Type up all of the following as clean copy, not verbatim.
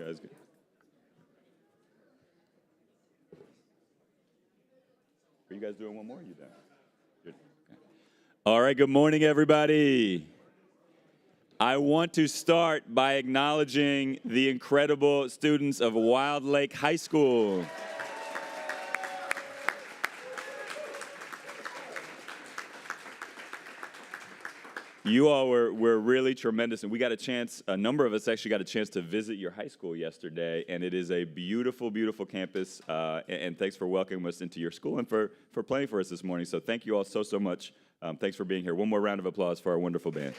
guys good? Are you guys doing one more? Or are you done? Good. Okay. All right, good morning, everybody. I want to start by acknowledging the incredible students of Wild Lake High School. You all were really tremendous, and we got a chance, a number of us actually got a chance to visit your high school yesterday, and it is a beautiful, beautiful campus, and thanks for welcoming us into your school and for playing for us this morning. So thank you all so much. Thanks for being here. One more round of applause for our wonderful band.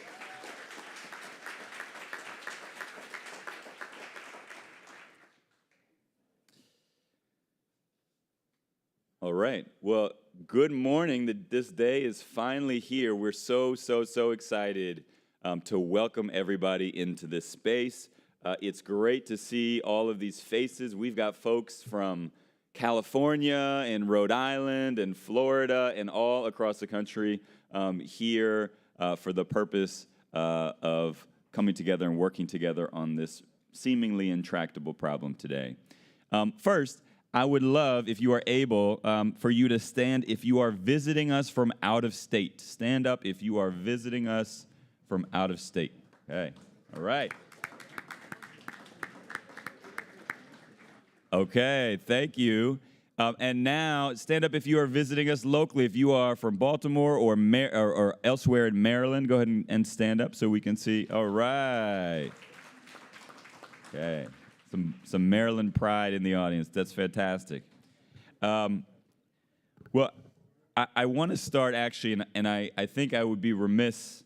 All right. Well, good morning. This day is finally here. We're so excited to welcome everybody into this space. It's great to see all of these faces. We've got folks from California and Rhode Island and Florida and all across the country here for the purpose of coming together and working together on this seemingly intractable problem today. First, I would love, if you are able, for you to stand if you are visiting us from out of state. Stand up if you are visiting us from out of state. Okay, all right. Okay, thank you. And now, stand up if you are visiting us locally. If you are from Baltimore or elsewhere in Maryland, go ahead and stand up so we can see. All right. Okay. Some Maryland pride in the audience. That's fantastic. Well, I want to start actually, and I think I would be remiss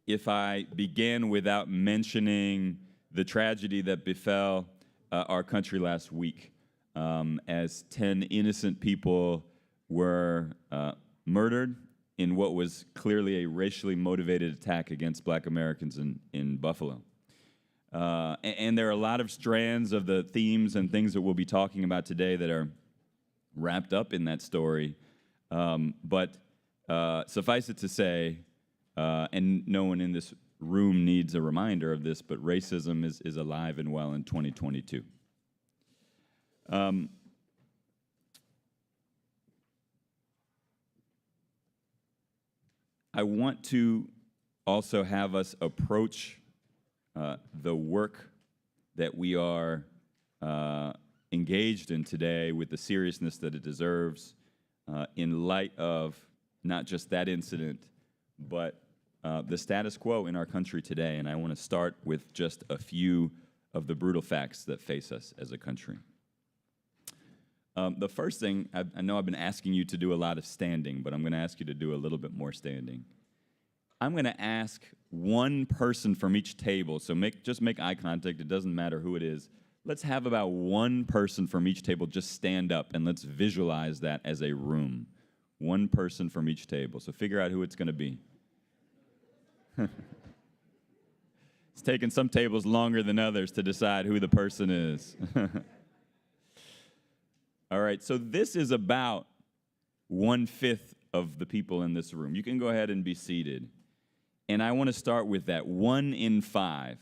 if I began without mentioning the tragedy that befell our country last week as 10 innocent people were murdered in what was clearly a racially motivated attack against Black Americans in Buffalo. And there are a lot of strands of the themes and things that we'll be talking about today that are wrapped up in that story. But suffice it to say, and no one in this room needs a reminder of this, but racism is alive and well in 2022. I want to also have us approach the work that we are engaged in today with the seriousness that it deserves in light of not just that incident, but the status quo in our country today. And I want to start with just a few of the brutal facts that face us as a country. The first thing, I know I've been asking you to do a lot of standing, but I'm going to ask you to do a little bit more standing. I'm going to ask one person from each table, so just make eye contact. It doesn't matter who it is. Let's have about one person from each table just stand up, and let's visualize that as a room. One person from each table. So figure out who it's going to be. It's taken some tables longer than others to decide who the person is. All right, so this is about 1/5 of the people in this room. You can go ahead and be seated. And I want to start with that, 1 in 5.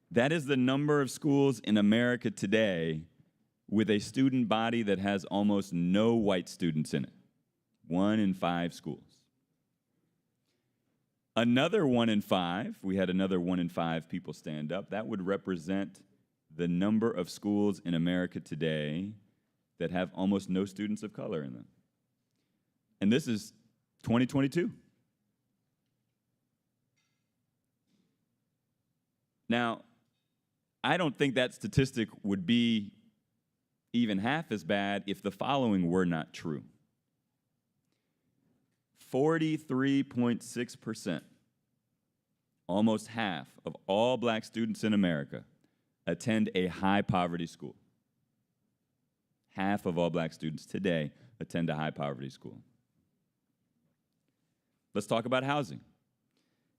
That is the number of schools in America today with a student body that has almost no white students in it. 1 in 5 schools. Another 1 in 5, we had another 1 in 5 people stand up. That would represent the number of schools in America today that have almost no students of color in them. And this is 2022. Now, I don't think that statistic would be even half as bad if the following were not true. 43.6%, almost half of all Black students in America, attend a high-poverty school. Half of all Black students today attend a high-poverty school. Let's talk about housing.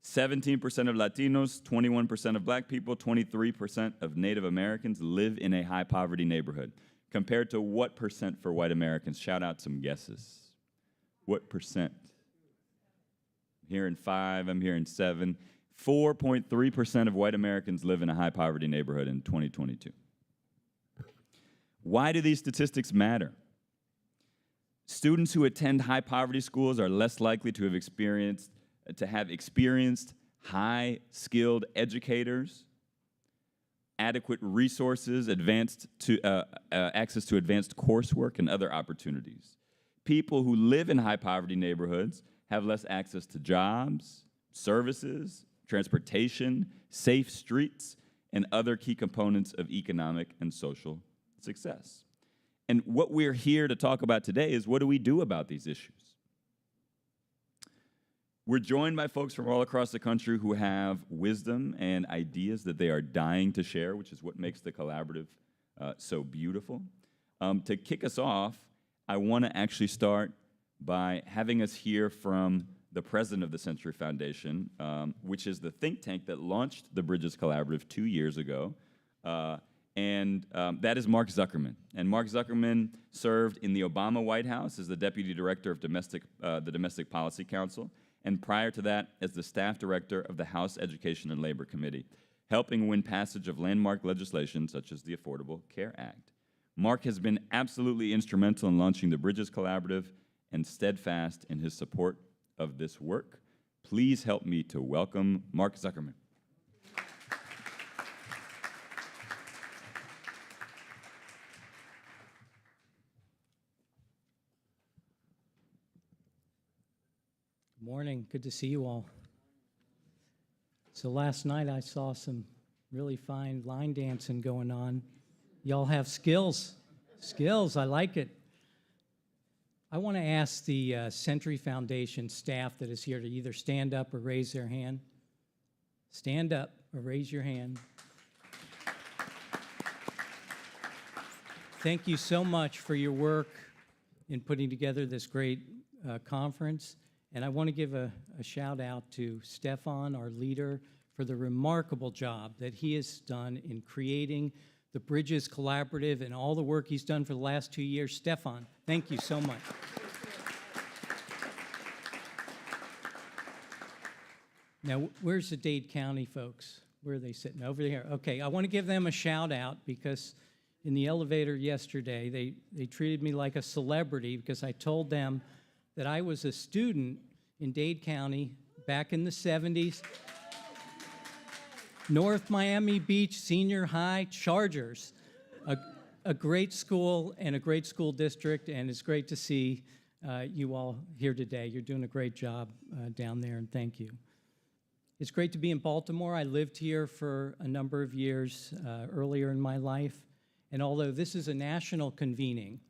17% of Latinos, 21% of Black people, 23% of Native Americans live in a high-poverty neighborhood. Compared to what percent for white Americans? Shout out some guesses. What percent? I'm hearing 5, I'm hearing 7. 4.3% of white Americans live in a high poverty neighborhood in 2022. Why do these statistics matter? Students who attend high poverty schools are less likely to have experienced high-skilled educators, adequate resources, access to advanced coursework, and other opportunities. People who live in high-poverty neighborhoods have less access to jobs, services, transportation, safe streets, and other key components of economic and social success. And what we're here to talk about today is, what do we do about these issues? We're joined by folks from all across the country who have wisdom and ideas that they are dying to share, which is what makes the collaborative so beautiful. To kick us off, I want to actually start by having us hear from the president of the Century Foundation, which is the think tank that launched the Bridges Collaborative 2 years ago, and that is Mark Zuckerman. And Mark Zuckerman served in the Obama White House as the Deputy Director of the Domestic Policy Council, and prior to that, as the staff director of the House Education and Labor Committee, helping win passage of landmark legislation such as the Affordable Care Act. Mark has been absolutely instrumental in launching the Bridges Collaborative and steadfast in his support of this work. Please help me to welcome Mark Zuckerman. Morning, good to see you all. So last night I saw some really fine line dancing going on. Y'all have skills. I like it. I want to ask the Century Foundation staff that is here to either stand up or raise their hand. Stand up or raise your hand. Thank you so much for your work in putting together this great conference. And I want to give a shout out to Stefan, our leader, for the remarkable job that he has done in creating the Bridges Collaborative and all the work he's done for the last 2 years. Stefan, thank you so much. Now, where's the Dade County folks? Where are they sitting? Over there. Okay, I want to give them a shout out because in the elevator yesterday, they treated me like a celebrity because I told them that I was a student in Dade County back in the 70s. North Miami Beach Senior High Chargers, a great school and a great school district, and it's great to see you all here today. You're doing a great job down there, and thank you. It's great to be in Baltimore. I lived here for a number of years earlier in my life, and although this is a national convening,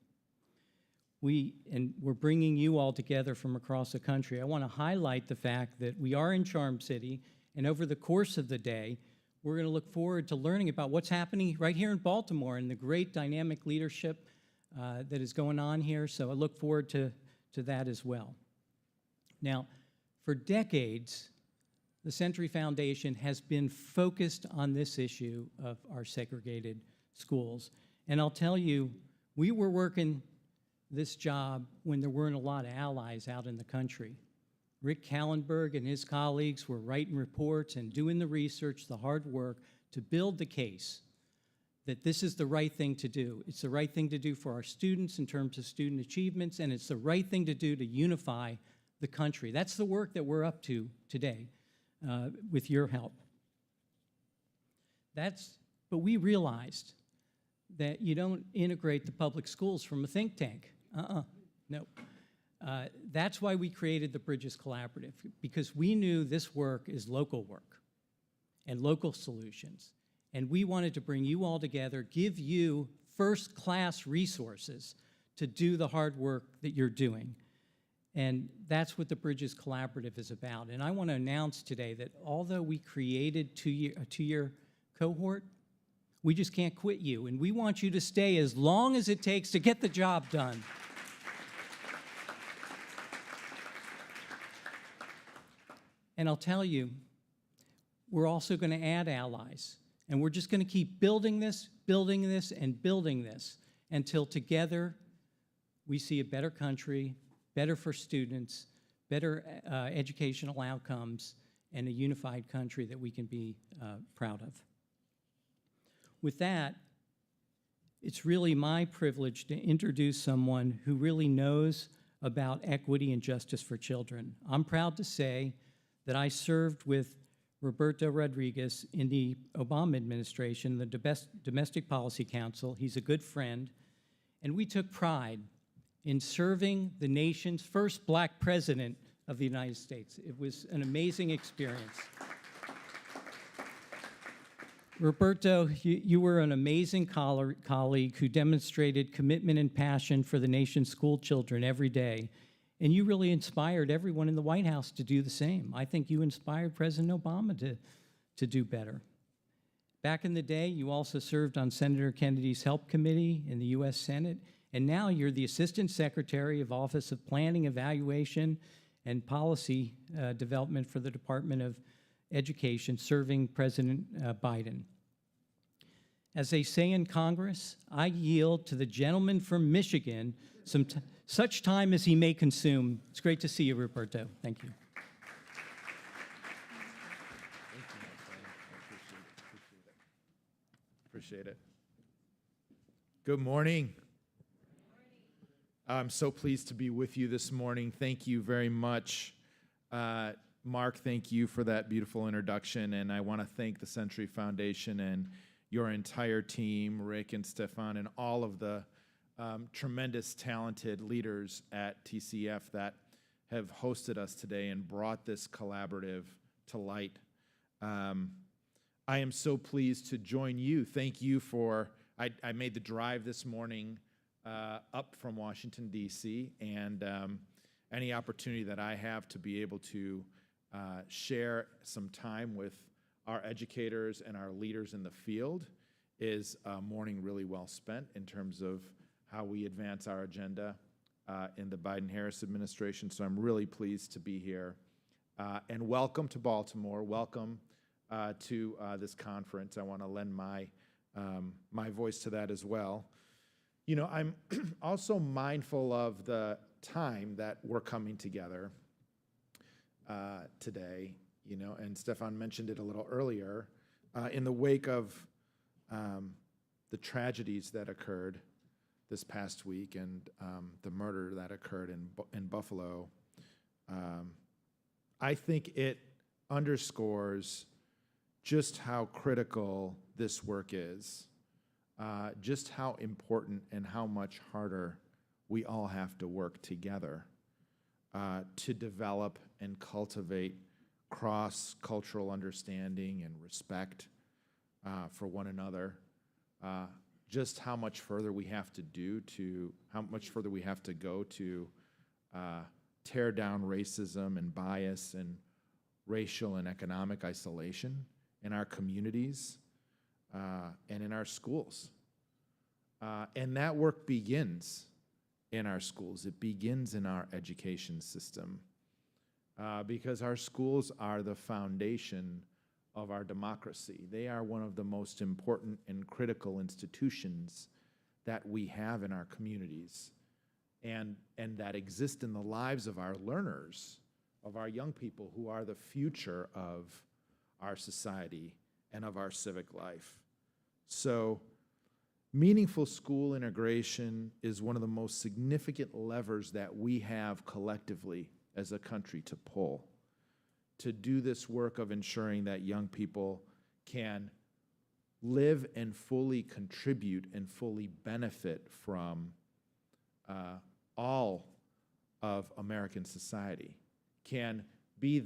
we're bringing you all together from across the country. I want to highlight the fact that we are in Charm City, and over the course of the day, we're going to look forward to learning about what's happening right here in Baltimore and the great dynamic leadership that is going on here. So I look forward to that as well. Now, for decades, the Century Foundation has been focused on this issue of our segregated schools. And I'll tell you, we were working this job when there weren't a lot of allies out in the country. Rick Kahlenberg and his colleagues were writing reports and doing the research, the hard work to build the case that this is the right thing to do. It's the right thing to do for our students in terms of student achievements, and it's the right thing to do to unify the country. That's the work that we're up to today with your help. But we realized that you don't integrate the public schools from a think tank. No. That's why we created the Bridges Collaborative, because we knew this work is local work and local solutions. And we wanted to bring you all together, give you first-class resources to do the hard work that you're doing. And that's what the Bridges Collaborative is about. And I want to announce today that although we created a two-year cohort, we just can't quit you. And we want you to stay as long as it takes to get the job done. And I'll tell you, we're also going to add allies. And we're just going to keep building this, and building this until together we see a better country, better for students, better educational outcomes, and a unified country that we can be proud of. With that, it's really my privilege to introduce someone who really knows about equity and justice for children. I'm proud to say that I served with Roberto Rodriguez in the Obama administration, the Domestic Policy Council. He's a good friend, and we took pride in serving the nation's first Black president of the United States. It was an amazing experience. Roberto, you were an amazing colleague who demonstrated commitment and passion for the nation's school children every day, and you really inspired everyone in the White House to do the same. I think you inspired President Obama to do better. Back in the day, you also served on Senator Kennedy's Help Committee in the U.S. Senate, and now you're the Assistant Secretary of Office of Planning, Evaluation, and Policy Development for the Department of Education, serving President Biden. As they say in Congress, I yield to the gentleman from Michigan such time as he may consume. It's great to see you, Roberto. Thank you. Appreciate it. Good morning. I'm so pleased to be with you this morning. Thank you very much. Mark, thank you for that beautiful introduction, and I want to thank the Century Foundation and your entire team, Rick and Stefan, and all of the tremendous, talented leaders at TCF that have hosted us today and brought this collaborative to light. I am so pleased to join you. Thank you for, I made the drive this morning up from Washington, D.C., and any opportunity that I have to be able to share some time with our educators and our leaders in the field is a morning really well spent in terms of how we advance our agenda in the Biden-Harris administration. So I'm really pleased to be here. And welcome to Baltimore. Welcome to this conference. I want to lend my voice to that as well. You know, I'm also mindful of the time that we're coming together today, you know, and Stefan mentioned it a little earlier, in the wake of the tragedies that occurred this past week and the murder that occurred in Buffalo. I think it underscores just how critical this work is, just how important and how much harder we all have to work together to develop and cultivate cross-cultural understanding and respect for one another. Just how much further we have to go to tear down racism and bias and racial and economic isolation in our communities and in our schools. And that work begins in our schools. It begins in our education system because our schools are the foundation of our democracy. They are one of the most important and critical institutions that we have in our communities and that exist in the lives of our learners, of our young people who are the future of our society and of our civic life. So meaningful school integration is one of the most significant levers that we have collectively as a country to pull, to do this work of ensuring that young people can live and fully contribute and fully benefit from all of American society, can be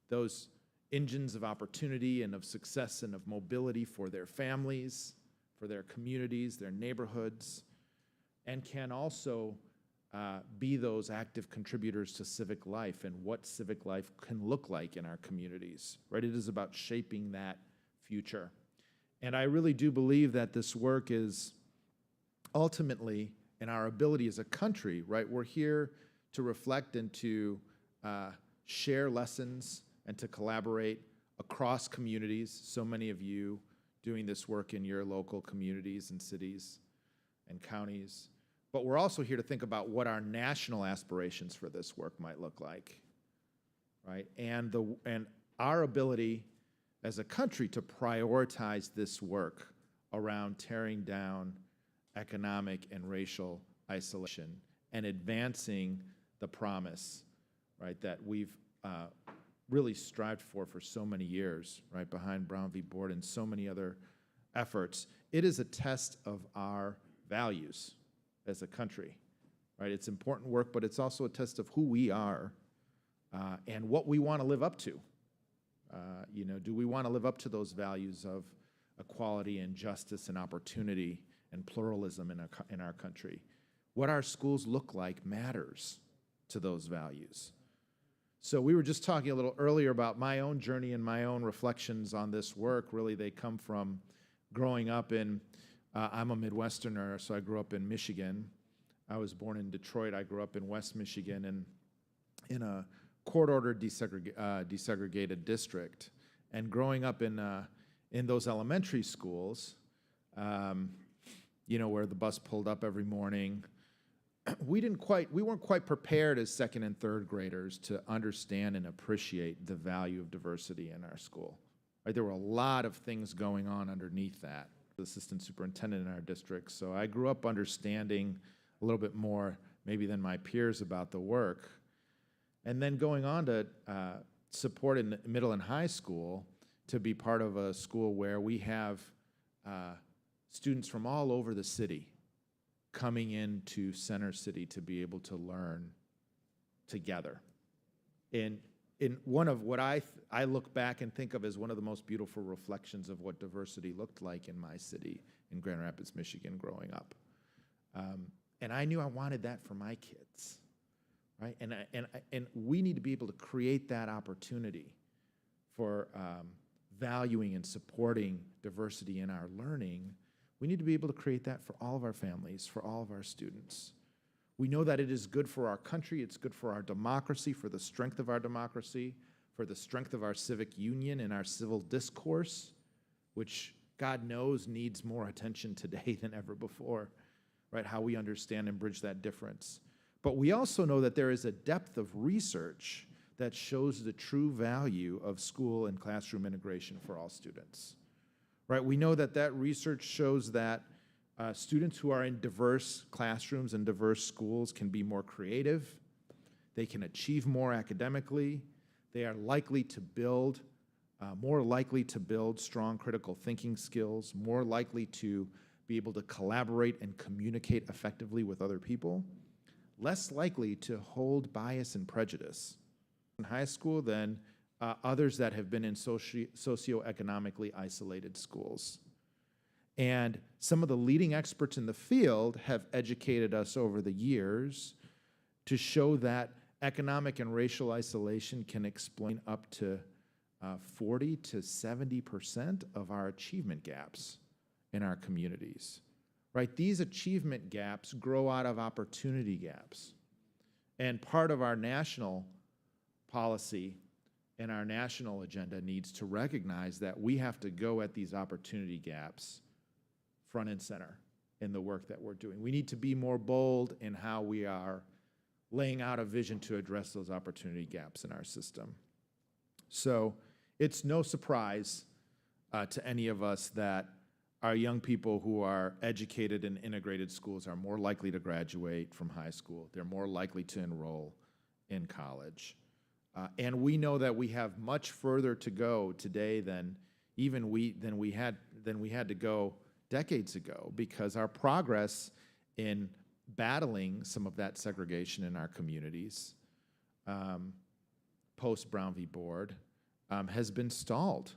those engines of opportunity and of success and of mobility for their families, for their communities, their neighborhoods, and can also be those active contributors to civic life and what civic life can look like in our communities, right? It is about shaping that future. And I really do believe that this work is ultimately in our ability as a country, right? We're here to reflect and to share lessons and to collaborate across communities. So many of you doing this work in your local communities and cities and counties. But we're also here to think about what our national aspirations for this work might look like, right? And our ability as a country to prioritize this work around tearing down economic and racial isolation and advancing the promise, right, that we've really strived for so many years, right, behind Brown v. Board and so many other efforts. It is a test of our values as a country, right? It's important work, but it's also a test of who we are and what we want to live up to. You know, do we want to live up to those values of equality and justice and opportunity and pluralism in our country? What our schools look like matters to those values. So we were just talking a little earlier about my own journey and my own reflections on this work. Really, they come from growing up in, I'm a Midwesterner, so I grew up in Michigan. I was born in Detroit. I grew up in West Michigan and in a court-ordered desegregated district. And growing up in those elementary schools, you know, where the bus pulled up every morning, we weren't quite prepared as second and third graders to understand and appreciate the value of diversity in our school. Right? There were a lot of things going on underneath that. The assistant superintendent in our district, so I grew up understanding a little bit more maybe than my peers about the work. And then going on to support in middle and high school, to be part of a school where we have students from all over the city coming into Center City to be able to learn together. In one of what I look back and think of as one of the most beautiful reflections of what diversity looked like in my city, in Grand Rapids, Michigan, growing up. And I knew I wanted that for my kids, right? And we need to be able to create that opportunity for valuing and supporting diversity in our learning. We need to be able to create that for all of our families, for all of our students. We know that it is good for our country, it's good for our democracy, for the strength of our democracy, for the strength of our civic union and our civil discourse, which God knows needs more attention today than ever before, right? How we understand and bridge that difference. But we also know that there is a depth of research that shows the true value of school and classroom integration for all students. Right? We know that research shows that students who are in diverse classrooms and diverse schools can be more creative, they can achieve more academically, they are likely to build, more likely to build strong critical thinking skills, more likely to be able to collaborate and communicate effectively with other people, less likely to hold bias and prejudice in high school than others that have been in socioeconomically isolated schools. And some of the leading experts in the field have educated us over the years to show that economic and racial isolation can explain up to 40 to 70% of our achievement gaps in our communities. Right? These achievement gaps grow out of opportunity gaps. And part of our national policy and our national agenda needs to recognize that we have to go at these opportunity gaps front and center in the work that we're doing. We need to be more bold in how we are laying out a vision to address those opportunity gaps in our system. So it's no surprise to any of us that our young people who are educated in integrated schools are more likely to graduate from high school. They're more likely to enroll in college. And we know that we have much further to go today than we had to go decades ago, because our progress in battling some of that segregation in our communities post Brown v. Board has been stalled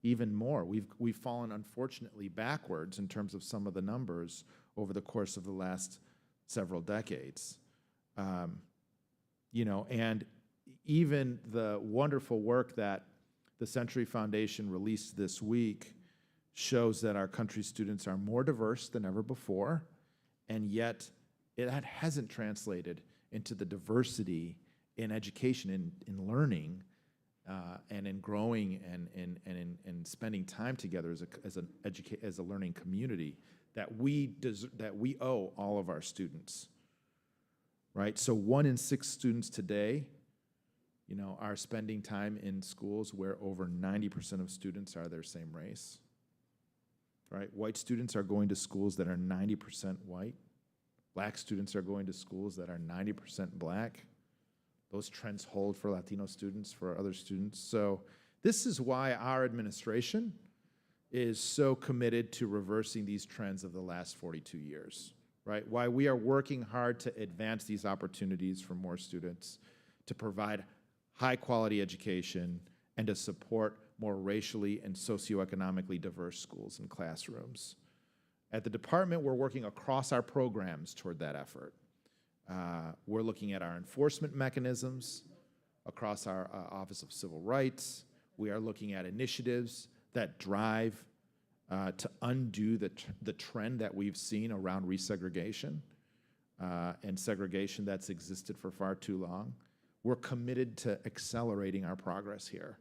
even more. We've fallen, unfortunately, backwards in terms of some of the numbers over the course of the last several decades. You know, and even the wonderful work that the Century Foundation released this week shows that our country's students are more diverse than ever before, and yet that hasn't translated into the diversity in education, in learning, and in growing and in spending time together as a learning community that we owe all of our students. Right? So 1 in 6 students today are spending time in schools where over 90% of students are their same race, right? White students are going to schools that are 90% white. Black students are going to schools that are 90% black. Those trends hold for Latino students, for other students. So this is why our administration is so committed to reversing these trends of the last 42 years, right? Why we are working hard to advance these opportunities for more students, to provide high-quality education, and to support more racially and socioeconomically diverse schools and classrooms. At the department, we're working across our programs toward that effort. We're looking at our enforcement mechanisms across our Office of Civil Rights. We are looking at initiatives that drive to undo the trend that we've seen around resegregation and segregation that's existed for far too long. We're committed to accelerating our progress here.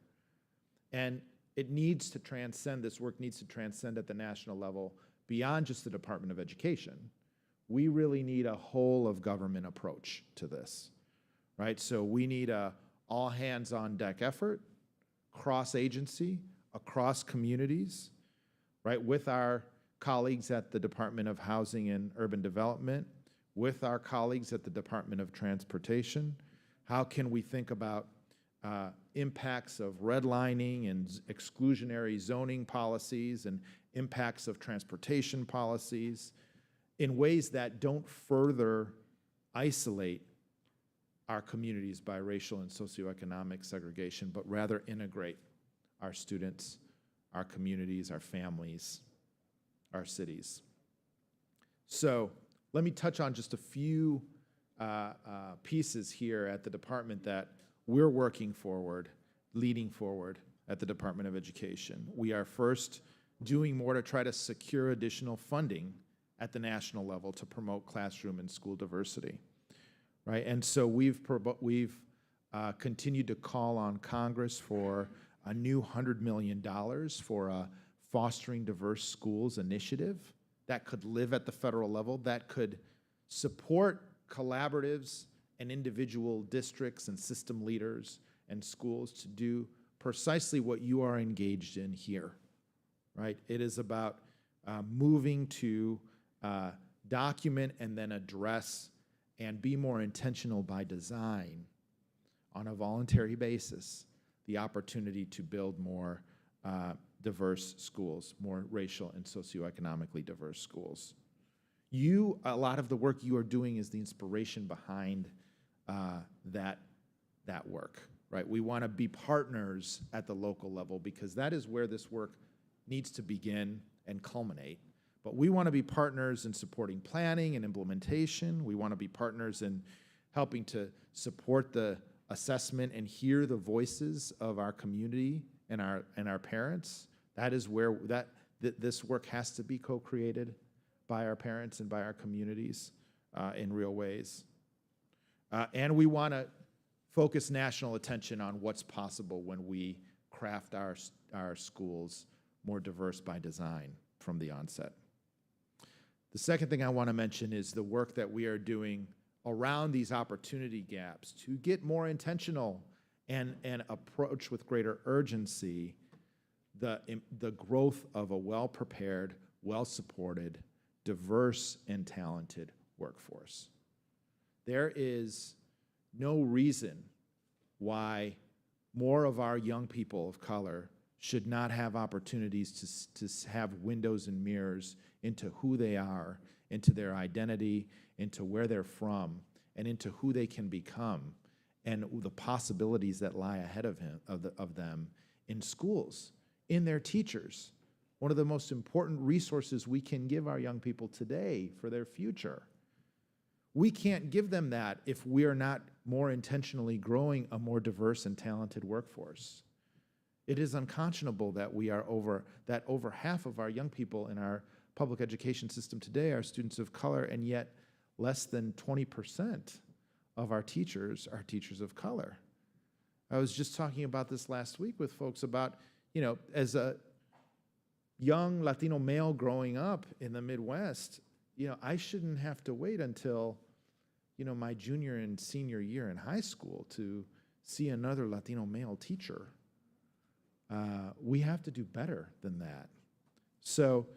And it needs to transcend, this work needs to transcend at the national level beyond just the Department of Education. We really need a whole of government approach to this, right? So we need a all hands on deck effort, cross-agency, across communities, right? With our colleagues at the Department of Housing and Urban Development, with our colleagues at the Department of Transportation. How can we think about impacts of redlining and exclusionary zoning policies and impacts of transportation policies in ways that don't further isolate our communities by racial and socioeconomic segregation, but rather integrate our students, our communities, our families, our cities. So let me touch on just a few pieces here at the department that we're working forward, leading forward at the Department of Education. We are first doing more to try to secure additional funding at the national level to promote classroom and school diversity, right? And so we've continued to call on Congress for a new $100 million for a Fostering Diverse Schools initiative that could live at the federal level, that could support collaboratives and individual districts and system leaders and schools to do precisely what you are engaged in here, right? It is about moving to document and then address and be more intentional by design on a voluntary basis the opportunity to build more diverse schools, more racial and socioeconomically diverse schools. A lot of the work you are doing is the inspiration behind that work, right? We want to be partners at the local level because that is where this work needs to begin and culminate. But we want to be partners in supporting planning and implementation. We want to be partners in helping to support the assessment and hear the voices of our community and our parents. That is where this work has to be co-created by our parents and by our communities in real ways. And we want to focus national attention on what's possible when we craft our schools more diverse by design from the onset. The second thing I want to mention is the work that we are doing around these opportunity gaps to get more intentional and approach with greater urgency the growth of a well-prepared, well-supported, diverse, and talented workforce. There is no reason why more of our young people of color should not have opportunities to have windows and mirrors into who they are, into their identity, into where they're from, and into who they can become, and the possibilities that lie ahead of them in schools, in their teachers. One of the most important resources we can give our young people today for their future. We can't give them that if we are not more intentionally growing a more diverse and talented workforce. It is unconscionable that over half of our young people in our public education system today are students of color, and yet less than 20% of our teachers are teachers of color. I was just talking about this last week with folks about, as a young Latino male growing up in the Midwest, I shouldn't have to wait until, my junior and senior year in high school to see another Latino male teacher. We have to do better than that. So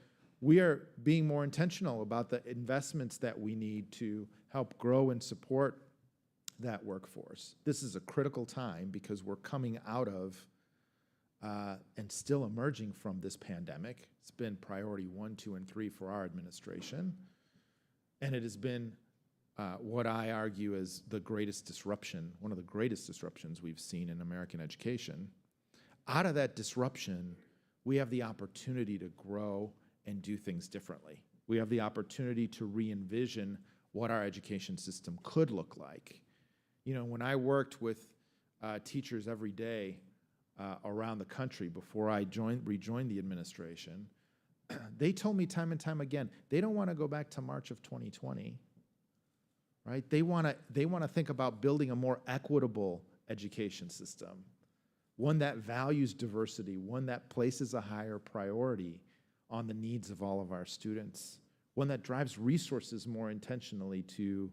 we are being more intentional about the investments that we need to help grow and support that workforce. This is a critical time because we're coming out of and still emerging from this pandemic. It's been priority 1, 2, and 3 for our administration. And it has been what I argue is the greatest disruption, one of the greatest disruptions we've seen in American education. Out of that disruption, we have the opportunity to grow and do things differently. We have the opportunity to re-envision what our education system could look like. You know, when I worked with teachers every day around the country before I rejoined the administration, they told me time and time again, they don't want to go back to March of 2020, right? They want to think about building a more equitable education system, one that values diversity, one that places a higher priority on the needs of all of our students, one that drives resources more intentionally to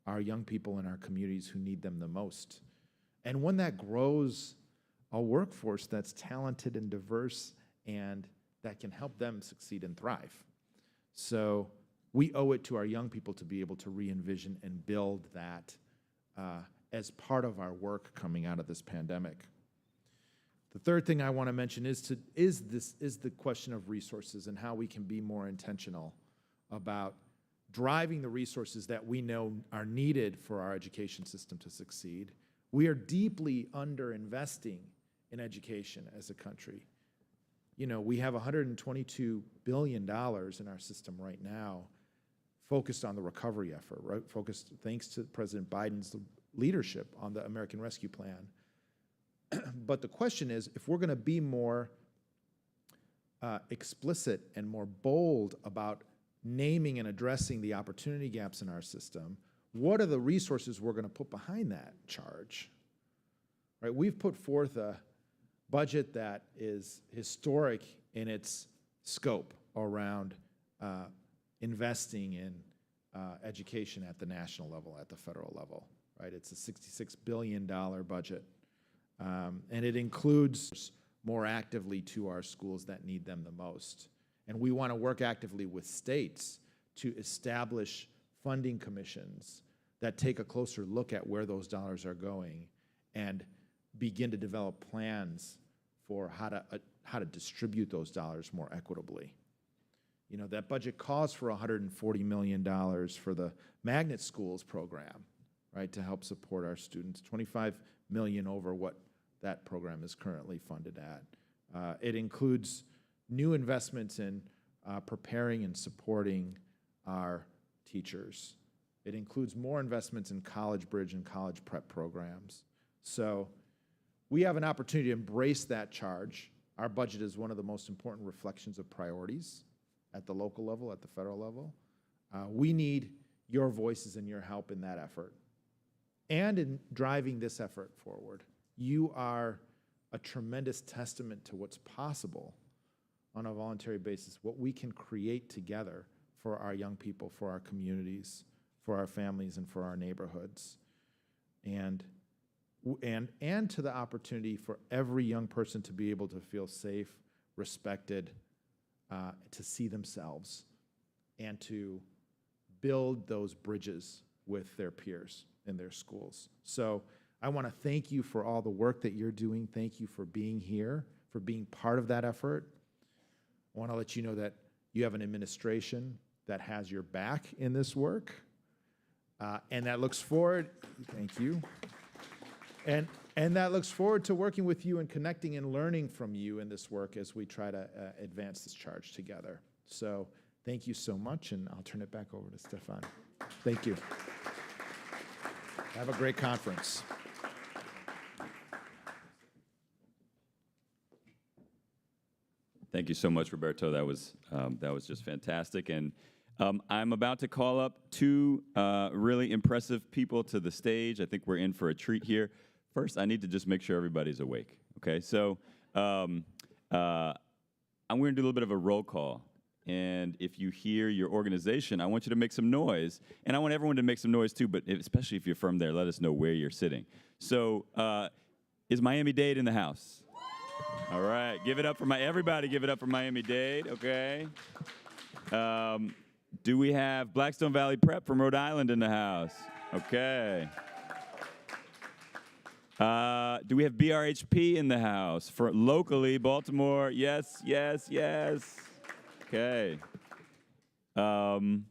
our young people in our communities who need them the most, and one that grows a workforce that's talented and diverse and that can help them succeed and thrive. So we owe it to our young people to be able to re-envision and build that as part of our work coming out of this pandemic. The third thing I want to mention is the question of resources and how we can be more intentional about driving the resources that we know are needed for our education system to succeed. We are deeply under-investing in education as a country. You know, we have $122 billion in our system right now focused on the recovery effort, right? Focused, thanks to President Biden's leadership on the American Rescue Plan. But the question is, if we're going to be more explicit and more bold about naming and addressing the opportunity gaps in our system, what are the resources we're going to put behind that charge? Right? We've put forth a budget that is historic in its scope around investing in education at the national level, at the federal level. Right? It's a $66 billion budget. And it includes more actively to our schools that need them the most. And we want to work actively with states to establish funding commissions that take a closer look at where those dollars are going and begin to develop plans for how to distribute those dollars more equitably. You know, that budget calls for $140 million for the magnet schools program, right, to help support our students, $25 million over what that program is currently funded at. It includes new investments in preparing and supporting our teachers. It includes more investments in college bridge and college prep programs. So we have an opportunity to embrace that charge. Our budget is one of the most important reflections of priorities at the local level, at the federal level. We need your voices and your help in that effort and in driving this effort forward. You are a tremendous testament to what's possible on a voluntary basis, what we can create together for our young people, for our communities, for our families, and for our neighborhoods. And to the opportunity for every young person to be able to feel safe, respected, to see themselves, and to build those bridges with their peers in their schools. So I want to thank you for all the work that you're doing. Thank you for being here, for being part of that effort. I want to let you know that you have an administration that has your back in this work, and that looks forward, thank you, and that looks forward to working with you and connecting and learning from you in this work as we try to advance this charge together. So thank you so much, and I'll turn it back over to Stefan. Thank you. Have a great conference. Thank you so much, Roberto. That was just fantastic. And I'm about to call up two really impressive people to the stage. I think we're in for a treat here. First, I need to just make sure everybody's awake. Okay, so I'm going to do a little bit of a roll call. And if you hear your organization, I want you to make some noise. And I want everyone to make some noise too, but especially if you're from there, let us know where you're sitting. So is Miami-Dade in the house? All right, give it up for everybody give it up for Miami-Dade, okay? Do we have Blackstone Valley Prep from Rhode Island in the house? Okay. Do we have BRHP in the house? For locally, Baltimore, yes, yes, yes. Okay. Who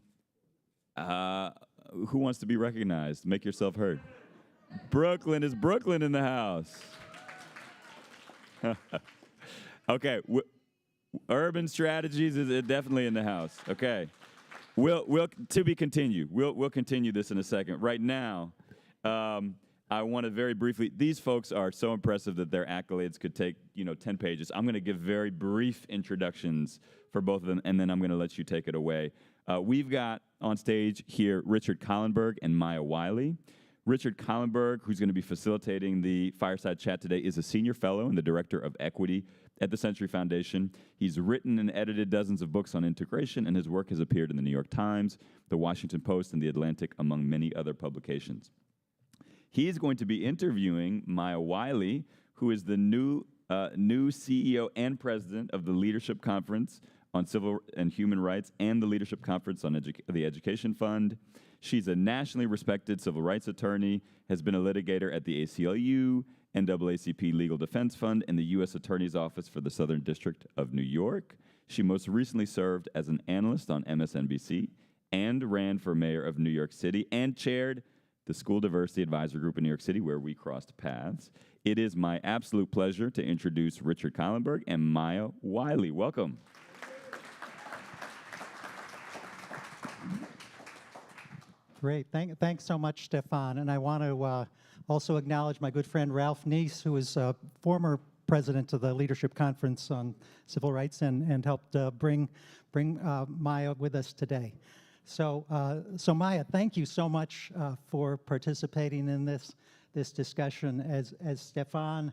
wants to be recognized? Make yourself heard. Brooklyn, is Brooklyn in the house? Okay. Urban Strategies is definitely in the house. Okay. We'll to be continued. We'll continue this in a second. Right now, I want to very briefly, these folks are so impressive that their accolades could take, 10 pages. I'm going to give very brief introductions for both of them, and then I'm going to let you take it away. We've got on stage here Richard Kahlenberg and Maya Wiley. Richard Kahlenberg, who's going to be facilitating the fireside chat today, is a senior fellow and the director of equity at the Century Foundation. He's written and edited dozens of books on integration, and his work has appeared in the New York Times, the Washington Post, and the Atlantic, among many other publications. He's going to be interviewing Maya Wiley, who is the new CEO and president of the Leadership Conference on Civil and Human Rights and the Leadership Conference on the Education Fund. She's a nationally respected civil rights attorney, has been a litigator at the ACLU, NAACP Legal Defense Fund, and the U.S. Attorney's Office for the Southern District of New York. She most recently served as an analyst on MSNBC and ran for mayor of New York City and chaired the School Diversity Advisory Group in New York City, where we crossed paths. It is my absolute pleasure to introduce Richard Kahlenberg and Maya Wiley. Welcome. Great. Thanks so much, Stefan. And I want to also acknowledge my good friend Ralph Neese, who is former president of the Leadership Conference on Civil Rights and helped bring Maya with us today. So Maya, thank you so much for participating in this discussion. As Stefan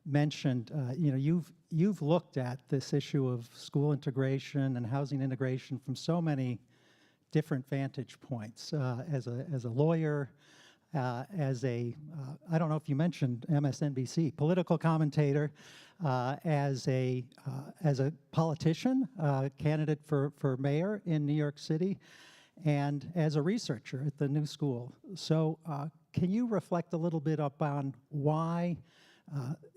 mentioned, you've looked at this issue of school integration and housing integration from so many different vantage points. As a lawyer, as a I don't know if you mentioned MSNBC, political commentator, as a politician, candidate for mayor in New York City, and as a researcher at the New School. So can you reflect a little bit upon why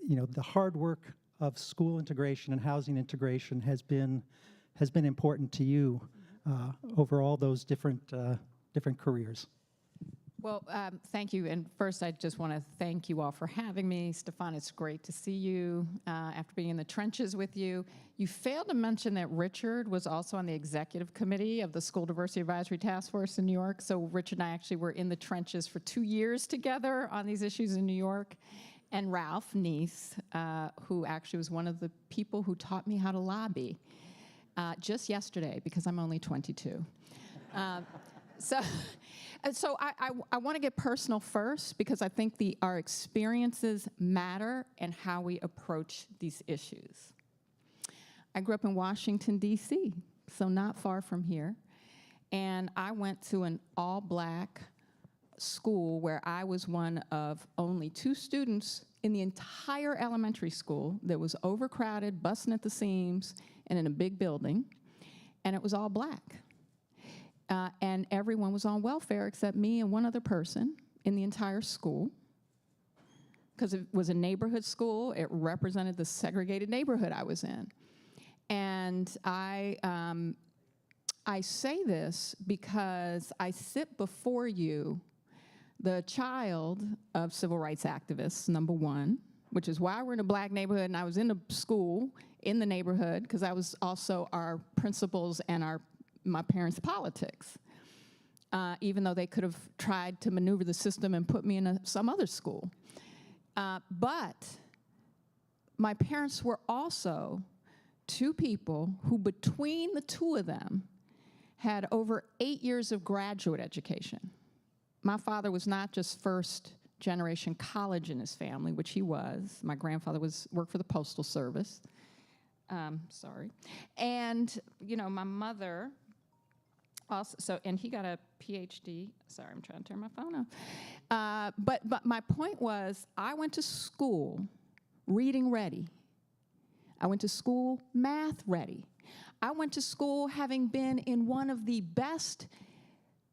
the hard work of school integration and housing integration has been important to you over all those different careers? Well, thank you. And first, I just want to thank you all for having me. Stefan, it's great to see you after being in the trenches with you. You failed to mention that Richard was also on the executive committee of the School Diversity Advisory Task Force in New York. So Richard and I actually were in the trenches for 2 years together on these issues in New York. And Ralph Neese, who actually was one of the people who taught me how to lobby just yesterday, because I'm only 22. So I want to get personal first, because I think our experiences matter and how we approach these issues. I grew up in Washington, D.C., so not far from here. And I went to an all-black school where I was one of only 2 students in the entire elementary school that was overcrowded, busting at the seams, and in a big building. And it was all black. And everyone was on welfare except me and one other person in the entire school, because it was a neighborhood school. It represented the segregated neighborhood I was in. And I say this because I sit before you, the child of civil rights activists, number one, which is why we're in a black neighborhood, and I was in the school in the neighborhood because I was also our principals and my parents' politics, even though they could have tried to maneuver the system and put me in some other school. But my parents were also 2 people who, between the 2 of them, had over 8 years of graduate education. My father was not just first-generation college in his family, which he was. My grandfather worked for the Postal Service. Sorry. And, you know, my mother also, and he got a PhD. Sorry, I'm trying to turn my phone off. But my point was, I went to school reading ready. I went to school math ready. I went to school having been in one of the best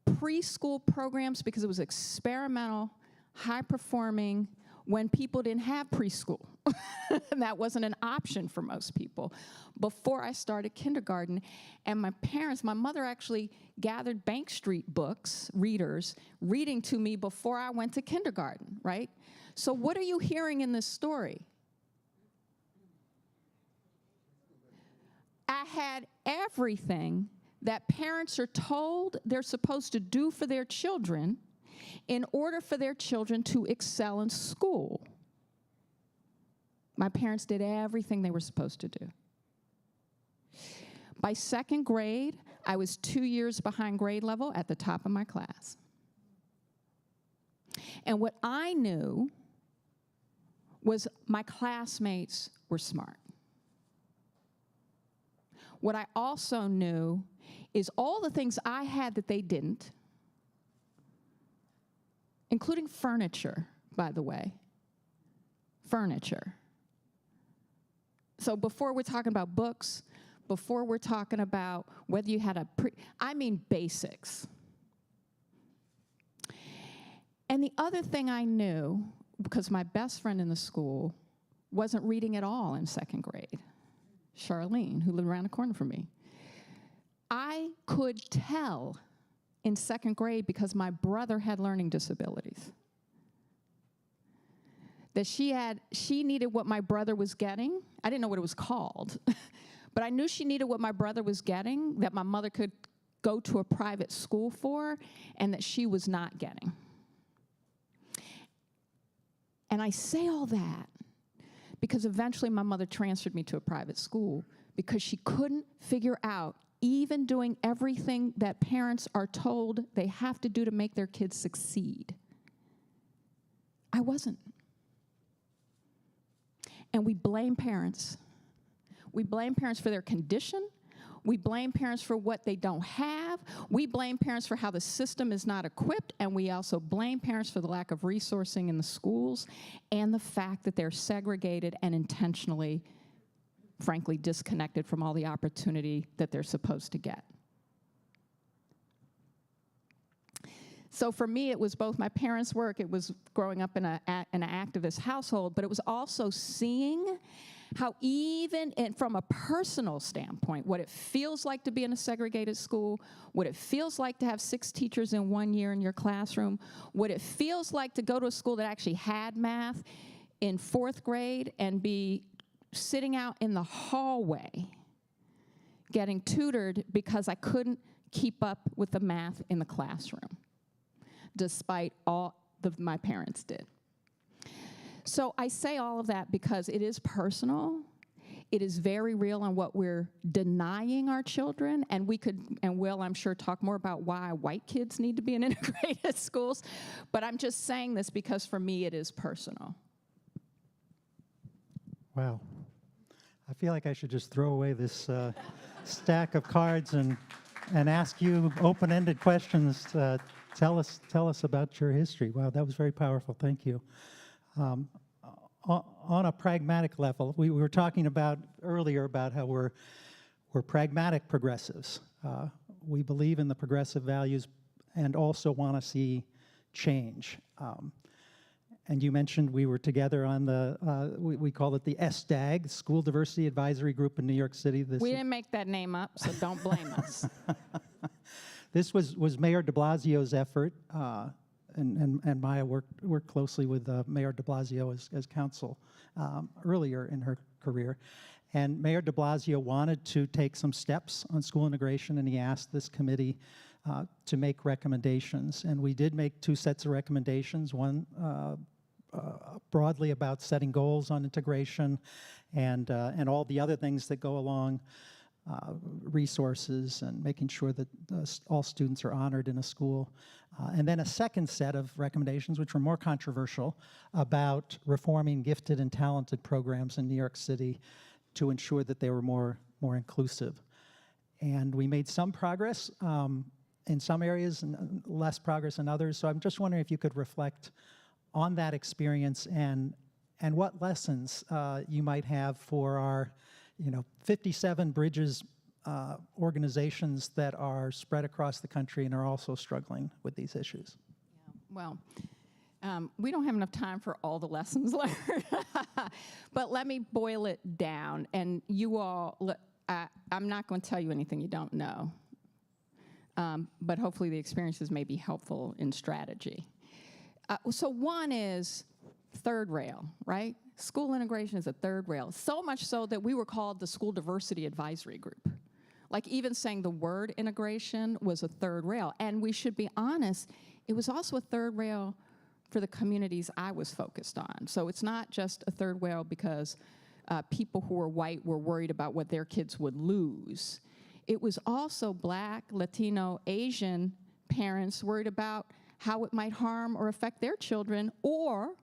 preschool programs because it was experimental, high-performing, when people didn't have preschool. And that wasn't an option for most people before I started kindergarten. And my parents, my mother actually gathered Bank Street books, readers, reading to me before I went to kindergarten, right? So what are you hearing in this story? I had everything that parents are told they're supposed to do for their children in order for their children to excel in school. My parents did everything they were supposed to do. By second grade, I was 2 years behind grade level at the top of my class. And what I knew was my classmates were smart. What I also knew is all the things I had that they didn't, including furniture, by the way. Furniture. So before we're talking about books, before we're talking about whether you had I mean basics. And the other thing I knew, because my best friend in the school wasn't reading at all in second grade, Charlene, who lived around the corner from me, I could tell in second grade, because my brother had learning disabilities, that she needed what my brother was getting. I didn't know what it was called, but I knew she needed what my brother was getting, that my mother could go to a private school for, and that she was not getting. And I say all that because eventually my mother transferred me to a private school because she couldn't figure out even doing everything that parents are told they have to do to make their kids succeed. I wasn't. And we blame parents. We blame parents for their condition. We blame parents for what they don't have. We blame parents for how the system is not equipped, and we also blame parents for the lack of resourcing in the schools and the fact that they're segregated and intentionally, frankly, disconnected from all the opportunity that they're supposed to get. So for me, it was both my parents' work, it was growing up in an activist household, but it was also seeing how even from a personal standpoint, what it feels like to be in a segregated school, what it feels like to have 6 teachers in 1 year in your classroom, what it feels like to go to a school that actually had math in 4th grade and be sitting out in the hallway getting tutored because I couldn't keep up with the math in the classroom, despite all my parents did. So I say all of that because it is personal. It is very real on what we're denying our children, and we could, and will, I'm sure, talk more about why white kids need to be in integrated schools, but I'm just saying this because for me it is personal. Wow. I feel like I should just throw away this stack of cards and ask you open-ended questions. Tell us about your history. Wow, that was very powerful. Thank you. On a pragmatic level, we were talking about earlier about how we're pragmatic progressives. We believe in the progressive values and also want to see change. And you mentioned we were together on the, we call it the SDAG, School Diversity Advisory Group in New York City. We didn't make that name up, so don't blame us. This was Mayor de Blasio's effort, and Maya worked closely with Mayor de Blasio as counsel earlier in her career. And Mayor de Blasio wanted to take some steps on school integration, and he asked this committee to make recommendations. And we did make 2 sets of recommendations, one broadly about setting goals on integration and all the other things that go along, resources and making sure that all students are honored in a school. And then a second set of recommendations, which were more controversial, about reforming gifted and talented programs in New York City to ensure that they were more inclusive. And we made some progress in some areas and less progress in others. So I'm just wondering if you could reflect on that experience and what lessons you might have for our 57 Bridges organizations that are spread across the country and are also struggling with these issues. Well, we don't have enough time for all the lessons learned, but let me boil it down. And you all, I'm not going to tell you anything you don't know, but hopefully the experiences may be helpful in strategy. So one is third rail, right? School integration is a third rail, so much so that we were called the School Diversity Advisory Group. Like even saying the word integration was a third rail. And we should be honest, it was also a third rail for the communities I was focused on. So it's not just a third rail because people who were white were worried about what their kids would lose. It was also Black, Latino, Asian parents worried about how it might harm or affect their children, or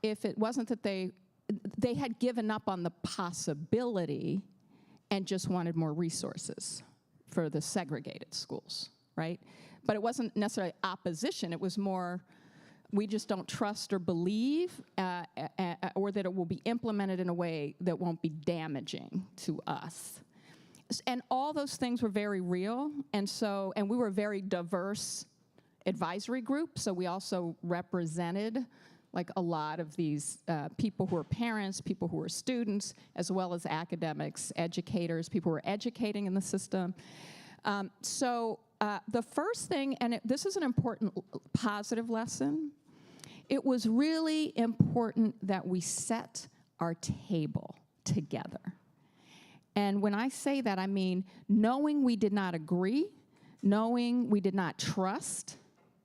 if it wasn't that they had given up on the possibility and just wanted more resources for the segregated schools, right? But it wasn't necessarily opposition. It was more, we just don't trust or believe, or that it will be implemented in a way that won't be damaging to us. And all those things were very real, and we were a very diverse advisory group, so we also represented like a lot of these people who are parents, people who are students, as well as academics, educators, people who are educating in the system. The first thing, and this is an important positive lesson, it was really important that we set our table together. And when I say that, I mean knowing we did not agree, knowing we did not trust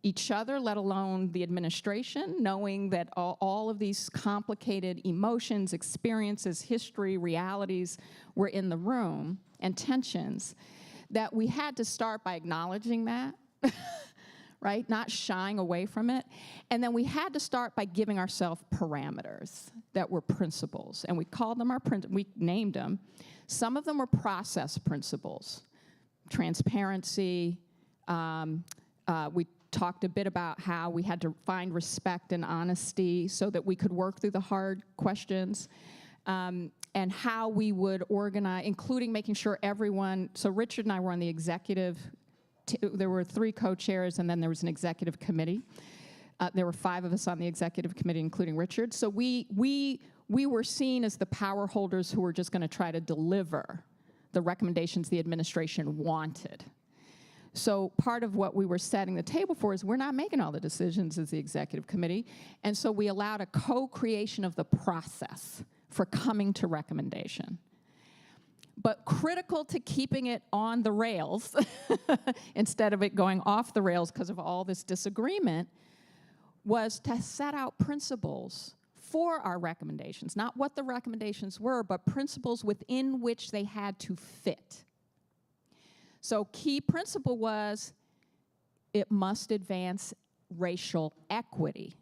each other, let alone the administration, knowing that all of these complicated emotions, experiences, history, realities were in the room, and tensions, that we had to start by acknowledging that, right? Not shying away from it. And then we had to start by giving ourselves parameters that were principles. And we called them we named them. Some of them were process principles, transparency. We talked a bit about how we had to find respect and honesty so that we could work through the hard questions, and how we would organize, including making sure everyone, so Richard and I were on the executive, there were 3 co-chairs, and then there was an executive committee. There were 5 of us on the executive committee, including Richard. So we were seen as the power holders who were just going to try to deliver the recommendations the administration wanted. So part of what we were setting the table for is we're not making all the decisions as the executive committee, and so we allowed a co-creation of the process for coming to recommendation. But critical to keeping it on the rails, instead of it going off the rails because of all this disagreement, was to set out principles for our recommendations, not what the recommendations were, but principles within which they had to fit. So key principle was it must advance racial equity.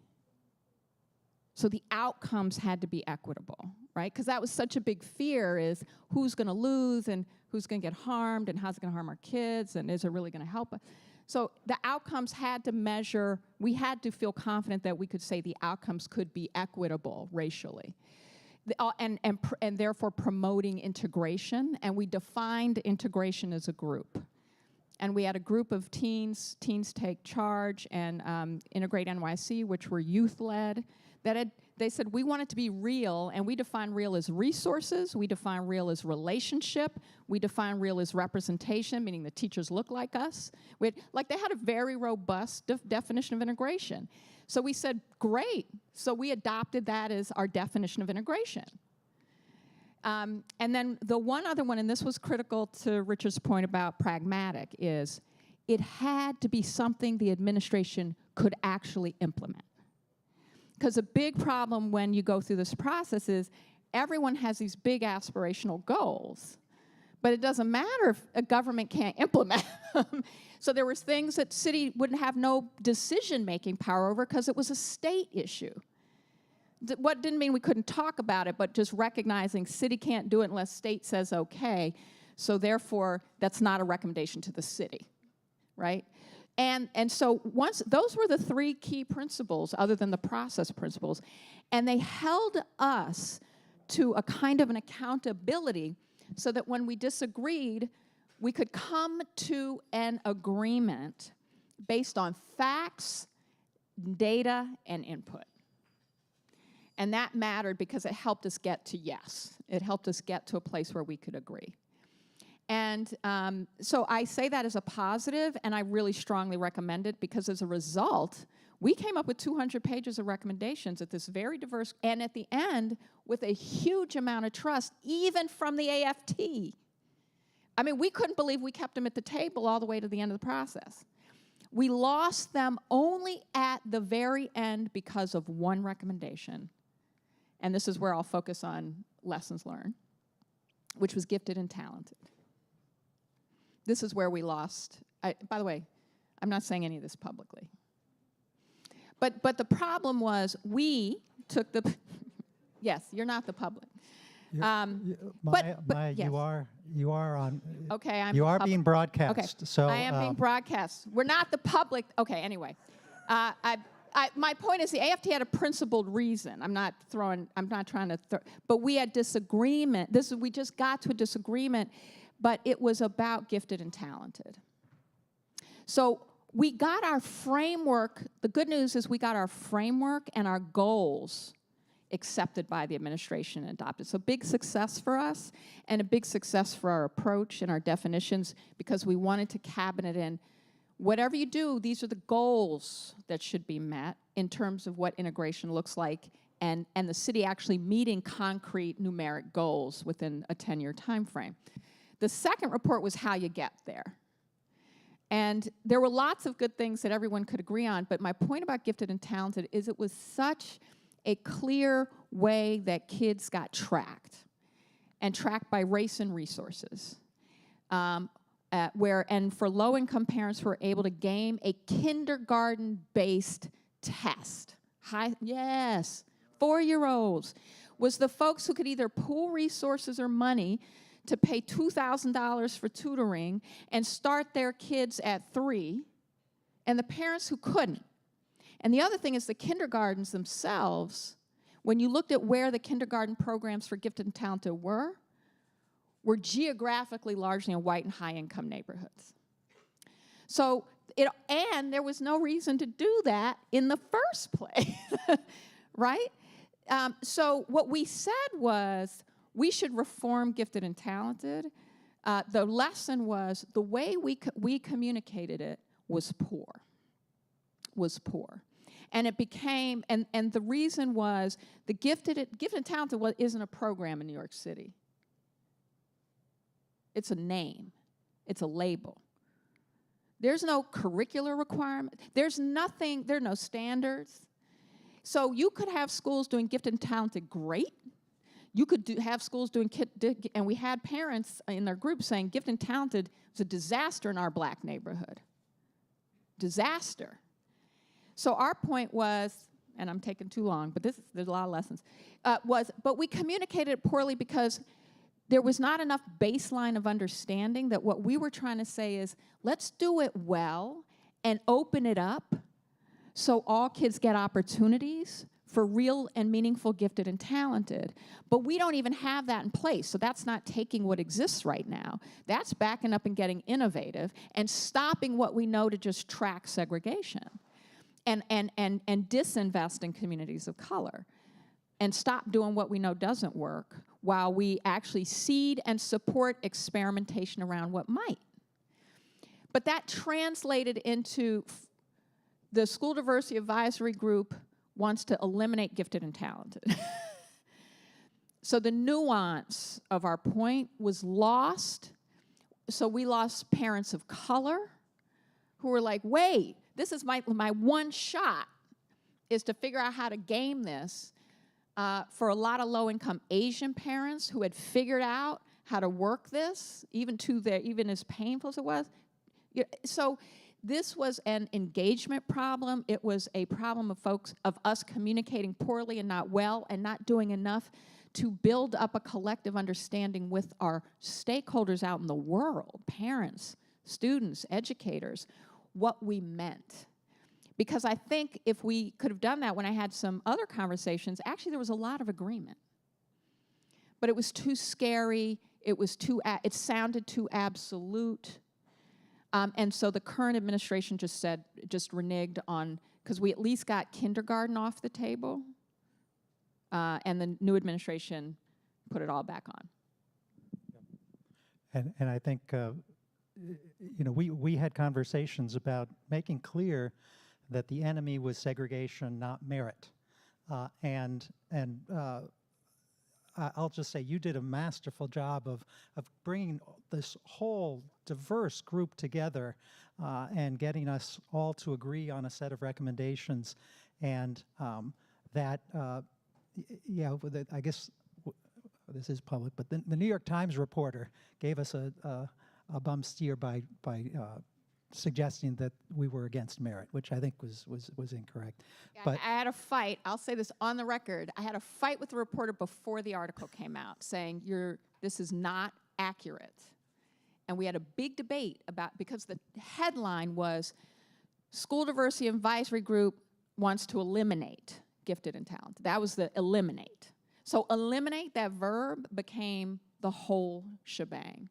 So the outcomes had to be equitable, right? Because that was such a big fear, is who's going to lose and who's going to get harmed and how's it going to harm our kids and is it really going to help us? So the outcomes had to measure, we had to feel confident that we could say the outcomes could be equitable racially. And therefore promoting integration, and we defined integration as a group. And we had a group of Teens Take Charge, and Integrate NYC, which were youth-led, they said we want it to be real, and we define real as resources, we define real as relationship, we define real as representation, meaning the teachers look like us. They had a very robust definition of integration. So we said, great. So we adopted that as our definition of integration. And then the one other one, and this was critical to Richard's point about pragmatic, is it had to be something the administration could actually implement. Because a big problem when you go through this process is everyone has these big aspirational goals, but it doesn't matter if a government can't implement them. So there was things that city wouldn't have no decision-making power over because it was a state issue. what didn't mean we couldn't talk about it, but just recognizing city can't do it unless state says okay, so therefore that's not a recommendation to the city, right? And so once, those were the three key principles other than the process principles, and they held us to a kind of an accountability so that when we disagreed, we could come to an agreement based on facts, data, and input. And that mattered because it helped us get to yes. It helped us get to a place where we could agree. And so I say that as a positive, and I really strongly recommend it because as a result, we came up with 200 pages of recommendations at this very diverse, and at the end, with a huge amount of trust, even from the AFT. I mean, we couldn't believe we kept them at the table all the way to the end of the process. We lost them only at the very end because of one recommendation. And this is where I'll focus on lessons learned, which was gifted and talented. This is where we lost. By the way, I'm not saying any of this publicly. But the problem was we took the, yes, you're not the public. Maya, yes. you are on. Okay, I'm You are public. being broadcast. Okay, So I am being broadcast. We're not the public. Okay, anyway. My point is the AFT had a principled reason. I'm not trying to but we had disagreement. We just got to a disagreement, but it was about gifted and talented. So we got our framework. The good news is we got our framework and our goals accepted by the administration and adopted. So big success for us and a big success for our approach and our definitions because we wanted to cabinet in whatever you do, these are the goals that should be met in terms of what integration looks like and the city actually meeting concrete numeric goals within a 10-year time frame. The second report was how you get there. And there were lots of good things that everyone could agree on, but my point about gifted and talented is it was such a clear way that kids got tracked, and tracked by race and resources. And for low-income parents who were able to game a kindergarten-based test. Yes, 4-year-olds. Was the folks who could either pool resources or money to pay $2,000 for tutoring and start their kids at 3, and the parents who couldn't. And the other thing is the kindergartens themselves, when you looked at where the kindergarten programs for gifted and talented were geographically largely in white and high-income neighborhoods. So, and there was no reason to do that in the first place, right? So what we said was we should reform gifted and talented. The lesson was the way we communicated it was poor. And it became, and the reason was the gifted and talented isn't a program in New York City. It's a name. It's a label. There's no curricular requirement. There's nothing, there are no standards. So you could have schools doing gifted and talented great. You could have schools doing, and we had parents in their group saying gifted and talented was a disaster in our black neighborhood. Disaster. So our point was, and I'm taking too long, but there's a lot of lessons, but we communicated it poorly because there was not enough baseline of understanding that what we were trying to say is, let's do it well and open it up so all kids get opportunities for real and meaningful gifted and talented. But we don't even have that in place, so that's not taking what exists right now. That's backing up and getting innovative and stopping what we know to just track segregation and disinvest in communities of color and stop doing what we know doesn't work while we actually seed and support experimentation around what might. But that translated into the School Diversity Advisory Group wants to eliminate gifted and talented. So the nuance of our point was lost. So we lost parents of color who were like, wait, this is my one shot is to figure out how to game this. For a lot of low-income Asian parents who had figured out how to work this, even as painful as it was. So This was an engagement problem. It was a problem of us communicating poorly and not well and not doing enough to build up a collective understanding with our stakeholders out in the world, parents, students, educators, what we meant. Because I think if we could have done that when I had some other conversations, actually there was a lot of agreement. But it was too scary, it sounded too absolute. And so the current administration just reneged on, because we at least got kindergarten off the table, and the new administration put it all back on. And I think, we had conversations about making clear that the enemy was segregation, not merit. I'll just say you did a masterful job of bringing this whole diverse group together and getting us all to agree on a set of recommendations. And I guess this is public, but the New York Times reporter gave us a bum steer by suggesting that we were against merit, which I think was incorrect. Yeah, But I had a fight, I'll say this on the record, I had a fight with the reporter before the article came out saying this is not accurate. And we had a big debate because the headline was School Diversity Advisory Group wants to eliminate gifted and talented. That was the eliminate. So eliminate, that verb, became the whole shebang.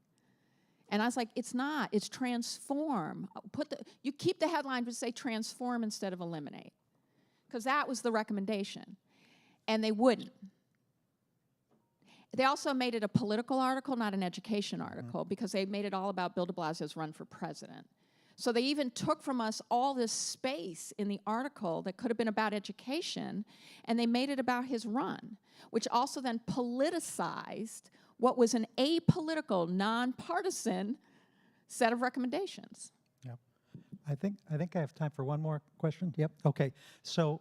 And I was like, it's not, it's transform. You keep the headline to say transform instead of eliminate, because that was the recommendation. And they wouldn't. They also made it a political article, not an education article, because they made it all about Bill de Blasio's run for president. So they even took from us all this space in the article that could have been about education, and they made it about his run, which also then politicized what was an apolitical, nonpartisan set of recommendations. yeah, I think I have time for one more question. Yep. Okay. So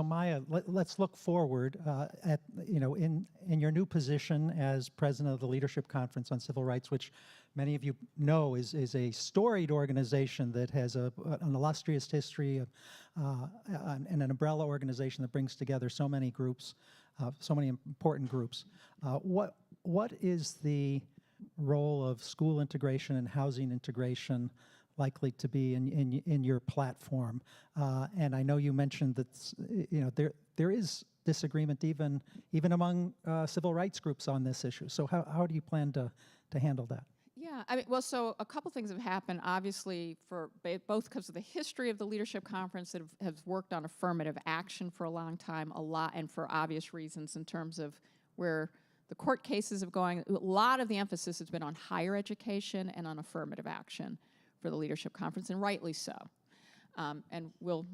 Maya, let's look forward at in your new position as president of the Leadership Conference on Civil Rights, which many of you know is a storied organization that has an illustrious history and an umbrella organization that brings together so many groups, so many important groups. What is the role of school integration and housing integration likely to be in your platform? And I know you mentioned that there is disagreement even among civil rights groups on this issue. So how do you plan to handle that? Yeah, so a couple things have happened, obviously, both because of the history of the Leadership Conference that has worked on affirmative action for a long time, a lot, and for obvious reasons in terms of where the court cases have going. A lot of the emphasis has been on higher education and on affirmative action for the Leadership Conference, and rightly so. And we're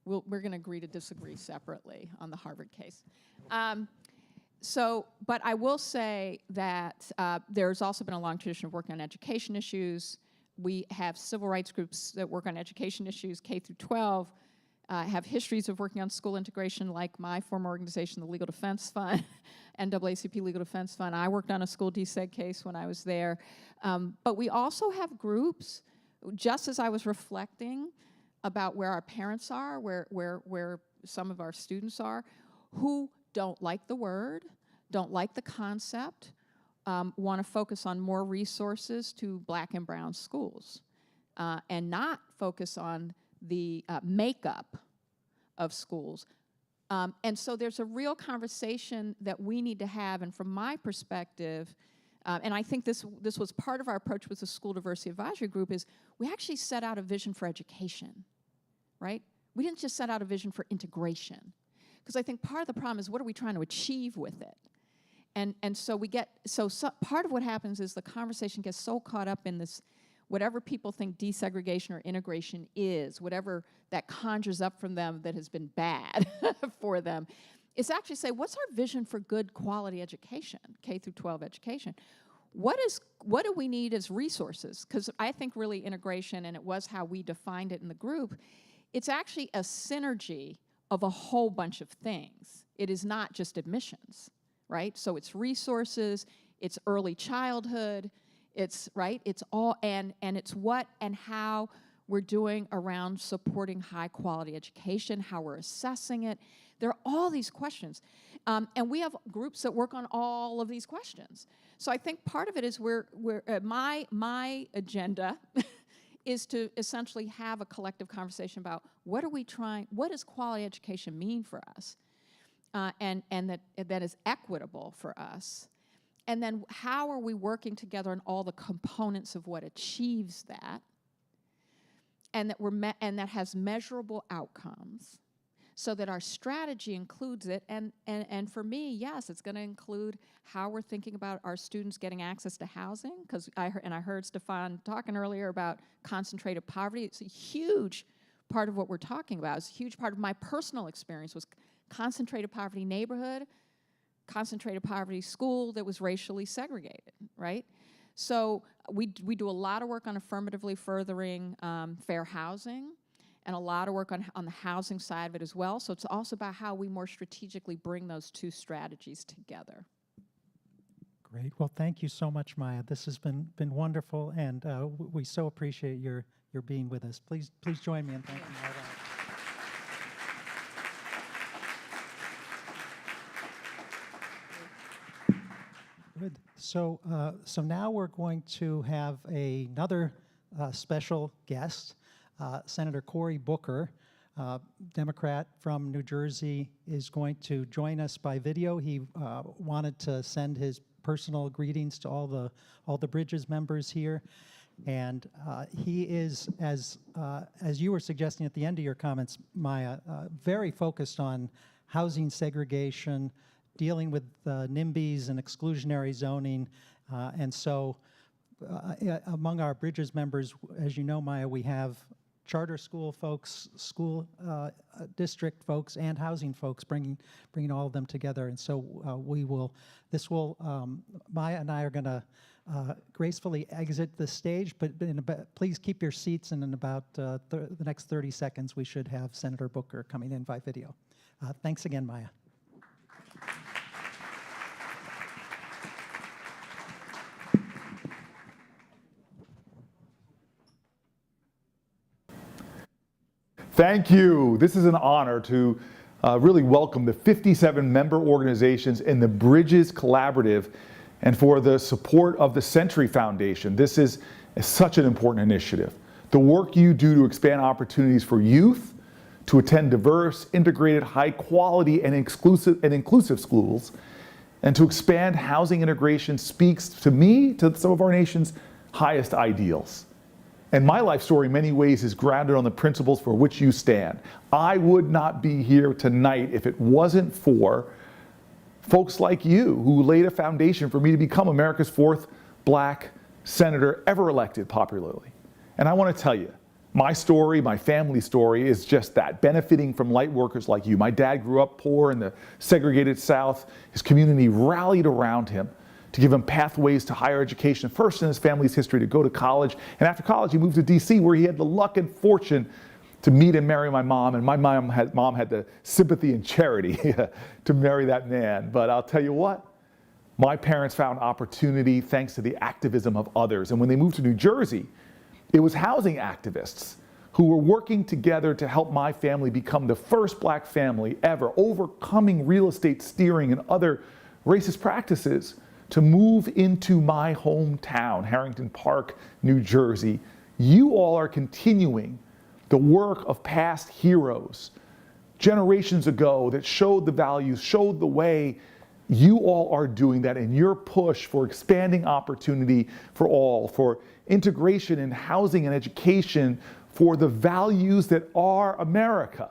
going to agree to disagree separately on the Harvard case. But I will say that there's also been a long tradition of working on education issues. We have civil rights groups that work on education issues, K through 12, have histories of working on school integration, like my former organization, the Legal Defense Fund, NAACP Legal Defense Fund. I worked on a school deseg case when I was there. But we also have groups, just as I was reflecting about where our parents are, where some of our students are, who don't like the word, don't like the concept, want to focus on more resources to Black and brown schools, and not focus on the makeup of schools. And so there's a real conversation that we need to have, and from my perspective, and I think this was part of our approach with the School Diversity Advisory Group, is we actually set out a vision for education, right? We didn't just set out a vision for integration. Because I think part of the problem is, what are we trying to achieve with it? And so part of what happens is the conversation gets so caught up in this, whatever people think desegregation or integration is, whatever that conjures up from them that has been bad for them, is actually say, what's our vision for good quality education, K through 12 education? What do we need as resources? Because I think really integration, and it was how we defined it in the group, it's actually a synergy of a whole bunch of things. It is not just admissions, right? So it's resources, it's early childhood, it's all, and it's what and how we're doing around supporting high quality education, how we're assessing it. There are all these questions. And we have groups that work on all of these questions. So I think part of it is my agenda is to essentially have a collective conversation about what does quality education mean for us? And that is equitable for us. And then how are we working together on all the components of what achieves that? And that has measurable outcomes, so that our strategy includes it. And for me, yes, it's going to include how we're thinking about our students getting access to housing, because I heard Stefan talking earlier about concentrated poverty. It's a huge part of what we're talking about. It's a huge part of my personal experience was concentrated poverty neighborhood, concentrated poverty school that was racially segregated, right? So we do a lot of work on affirmatively furthering fair housing, and a lot of work on the housing side of it as well. So it's also about how we more strategically bring those two strategies together. Great. Well, thank you so much, Maya. This has been wonderful, and we so appreciate your being with us. Please join me in thanking Maya. Good. So now we're going to have another special guest. Senator Cory Booker, Democrat from New Jersey, is going to join us by video. He wanted to send his personal greetings to all the Bridges members here, and he is, as you were suggesting at the end of your comments, Maya, very focused on housing segregation, dealing with NIMBYs and exclusionary zoning, and so among our Bridges members, as you know, Maya, we have charter school folks, school district folks, and housing folks, bringing all of them together. And so Maya and I are going to gracefully exit the stage, but please keep your seats, and in about the next 30 seconds, we should have Senator Booker coming in by video. Thanks again, Maya. Thank you. This is an honor to really welcome the 57 member organizations in the Bridges Collaborative and for the support of the Century Foundation. This is such an important initiative. The work you do to expand opportunities for youth to attend diverse, integrated, high quality and inclusive schools, and to expand housing integration speaks to me, to some of our nation's highest ideals. And my life story in many ways is grounded on the principles for which you stand. I would not be here tonight if it wasn't for folks like you who laid a foundation for me to become America's 4th black senator ever elected popularly. And I want to tell you, my story, my family story is just that, benefiting from light workers like you. My dad grew up poor in the segregated South. His community rallied around him to give him pathways to higher education, first in his family's history to go to college. And after college, he moved to DC, where he had the luck and fortune to meet and marry my mom. And my mom had the sympathy and charity to marry that man. But I'll tell you what, my parents found opportunity thanks to the activism of others. And when they moved to New Jersey, it was housing activists who were working together to help my family become the first black family ever, overcoming real estate steering and other racist practices, to move into my hometown, Harrington Park, New Jersey. You all are continuing the work of past heroes generations ago that showed the values, showed the way. You all are doing that in your push for expanding opportunity for all, for integration in housing and education, for the values that are America.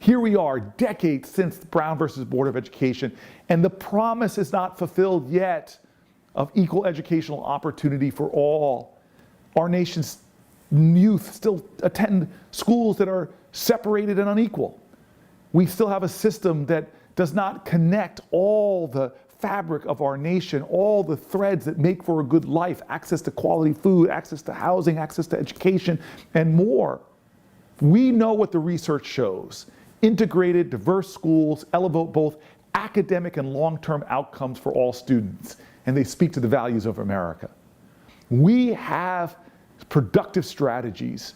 Here we are, decades since Brown versus Board of Education, and the promise is not fulfilled yet of equal educational opportunity for all. Our nation's youth still attend schools that are separated and unequal. We still have a system that does not connect all the fabric of our nation, all the threads that make for a good life, access to quality food, access to housing, access to education, and more. We know what the research shows. Integrated, diverse schools elevate both academic and long-term outcomes for all students, and they speak to the values of America. We have productive strategies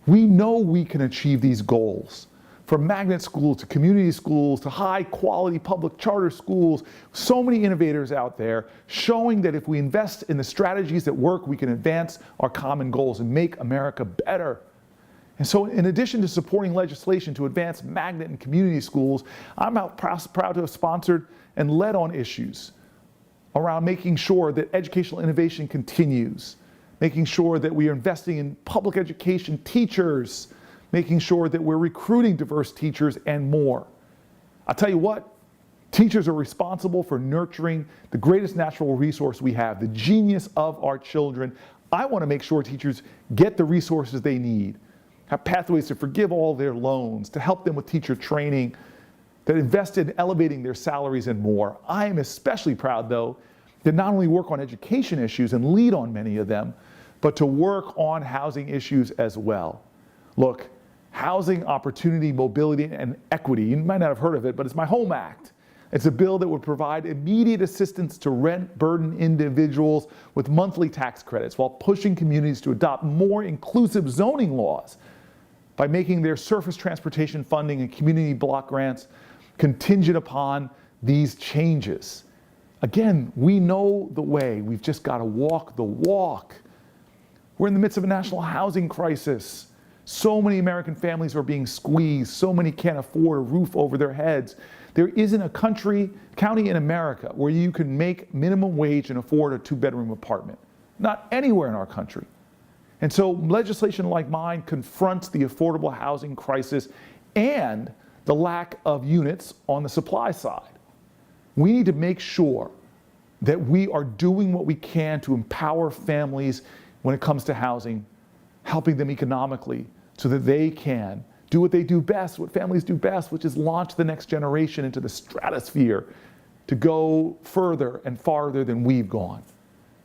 We know we can achieve these goals. From magnet schools to community schools to high quality public charter schools, so many innovators out there showing that if we invest in the strategies that work, we can advance our common goals and make America better. And so in addition to supporting legislation to advance magnet and community schools, I'm proud to have sponsored and led on issues around making sure that educational innovation continues, making sure that we are investing in public education teachers, making sure that we're recruiting diverse teachers and more. I'll tell you what, teachers are responsible for nurturing the greatest natural resource we have, the genius of our children. I want to make sure teachers get the resources they need, have pathways to forgive all their loans, to help them with teacher training, that invest in elevating their salaries and more. I am especially proud, though, to not only work on education issues and lead on many of them, but to work on housing issues as well. Look, housing opportunity, mobility, and equity, you might not have heard of it, but it's my HOME Act. It's a bill that would provide immediate assistance to rent-burdened individuals with monthly tax credits while pushing communities to adopt more inclusive zoning laws by making their surface transportation funding and community block grants contingent upon these changes. Again, we know the way. We've just got to walk the walk. We're in the midst of a national housing crisis. So many American families are being squeezed. So many can't afford a roof over their heads. There isn't a county in America where you can make minimum wage and afford a 2-bedroom apartment. Not anywhere in our country. And so legislation like mine confronts the affordable housing crisis and the lack of units on the supply side. We need to make sure that we are doing what we can to empower families when it comes to housing, helping them economically so that they can do what they do best, what families do best, which is launch the next generation into the stratosphere to go further and farther than we've gone.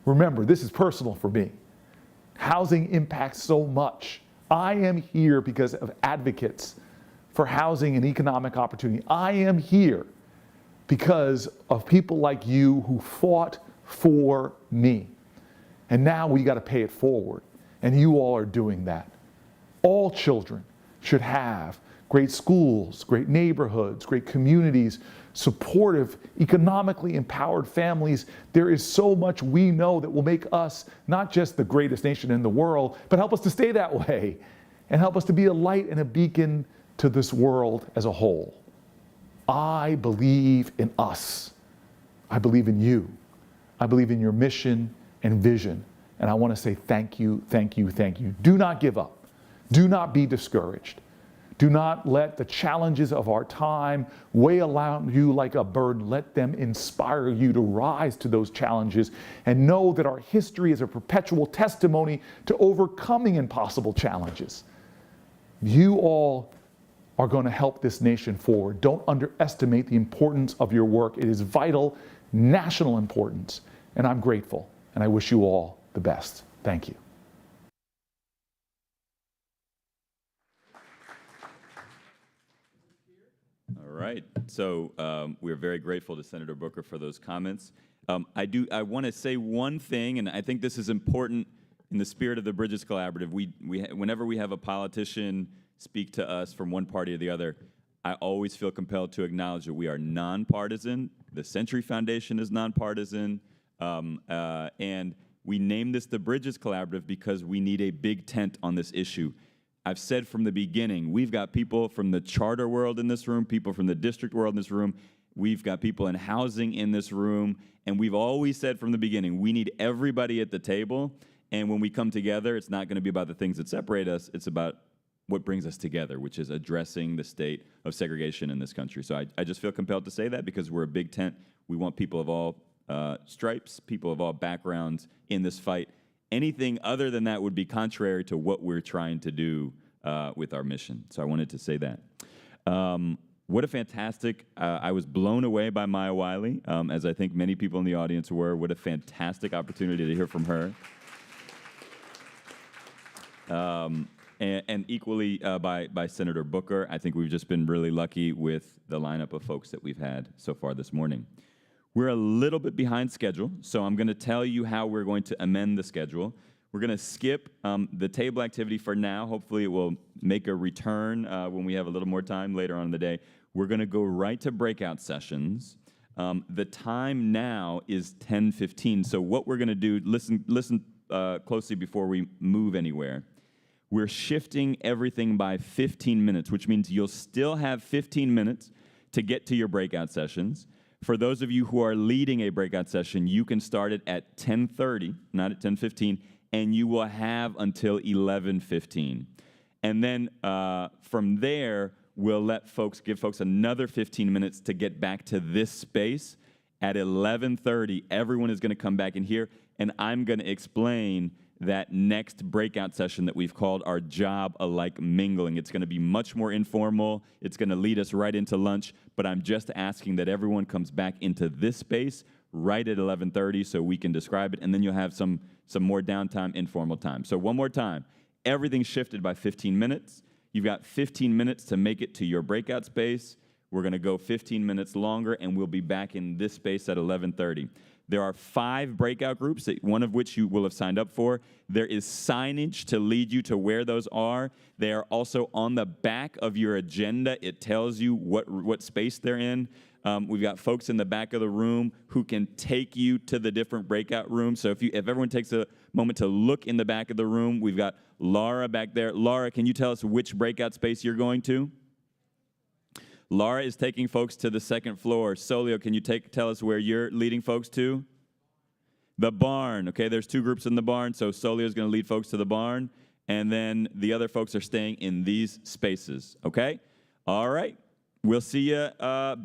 Remember, this is personal for me. Housing impacts so much. I am here because of advocates for housing and economic opportunity. I am here because of people like you who fought for me. And now we got to pay it forward. And you all are doing that. All children should have great schools, great neighborhoods, great communities, supportive, economically empowered families. There is so much we know that will make us not just the greatest nation in the world, but help us to stay that way and help us to be a light and a beacon to this world as a whole. I believe in us. I believe in you. I believe in your mission and vision. And I want to say thank you, thank you, thank you. Do not give up. Do not be discouraged. Do not let the challenges of our time weigh around you like a burden. Let them inspire you to rise to those challenges and know that our history is a perpetual testimony to overcoming impossible challenges. You all are going to help this nation forward. Don't underestimate the importance of your work. It is vital, national importance. And I'm grateful, and I wish you all the best. Thank you. All right. So we're very grateful to Senator Booker for those comments. I want to say one thing, and I think this is important in the spirit of the Bridges Collaborative. Whenever we have a politician speak to us from one party or the other, I always feel compelled to acknowledge that we are nonpartisan. The Century Foundation is nonpartisan. And we named this the Bridges Collaborative because we need a big tent on this issue. I've said from the beginning, we've got people from the charter world in this room, people from the district world in this room, we've got people in housing in this room, and we've always said from the beginning, we need everybody at the table, and when we come together, it's not going to be about the things that separate us, it's about what brings us together, which is addressing the state of segregation in this country. So I just feel compelled to say that because we're a big tent. We want people of all stripes, people of all backgrounds in this fight. Anything other than that would be contrary to what we're trying to do with our mission. So I wanted to say that. What a fantastic, I was blown away by Maya Wiley, as I think many people in the audience were. What a fantastic opportunity to hear from her. And equally by Senator Booker. I think we've just been really lucky with the lineup of folks that we've had so far this morning. We're a little bit behind schedule, so I'm going to tell you how we're going to amend the schedule. We're going to skip the table activity for now. Hopefully it will make a return when we have a little more time later on in the day. We're going to go right to breakout sessions. The time now is 10:15. So what we're going to do, listen closely before we move anywhere. We're shifting everything by 15 minutes, which means you'll still have 15 minutes to get to your breakout sessions. For those of you who are leading a breakout session, you can start it at 10:30, not at 10:15, and you will have until 11:15. And then from there, we'll give folks another 15 minutes to get back to this space. At 11:30, everyone is going to come back in here, and I'm going to explain that next breakout session that we've called our job alike mingling. It's going to be much more informal. It's going to lead us right into lunch, but I'm just asking that everyone comes back into this space right at 11:30 so we can describe it, and then you'll have some more downtime, informal time. So one more time, everything's shifted by 15 minutes. You've got 15 minutes to make it to your breakout space. We're going to go 15 minutes longer, and we'll be back in this space at 11:30. There are 5 breakout groups, one of which you will have signed up for. There is signage to lead you to where those are. They are also on the back of your agenda. It tells you what space they're in. We've got folks in the back of the room who can take you to the different breakout rooms. So if everyone takes a moment to look in the back of the room, we've got Laura back there. Laura, can you tell us which breakout space you're going to? Laura is taking folks to the second floor. Solio, can you tell us where you're leading folks to? The barn. Okay, there's 2 groups in the barn, so Solio is going to lead folks to the barn, and then the other folks are staying in these spaces. Okay? All right. We'll see you back.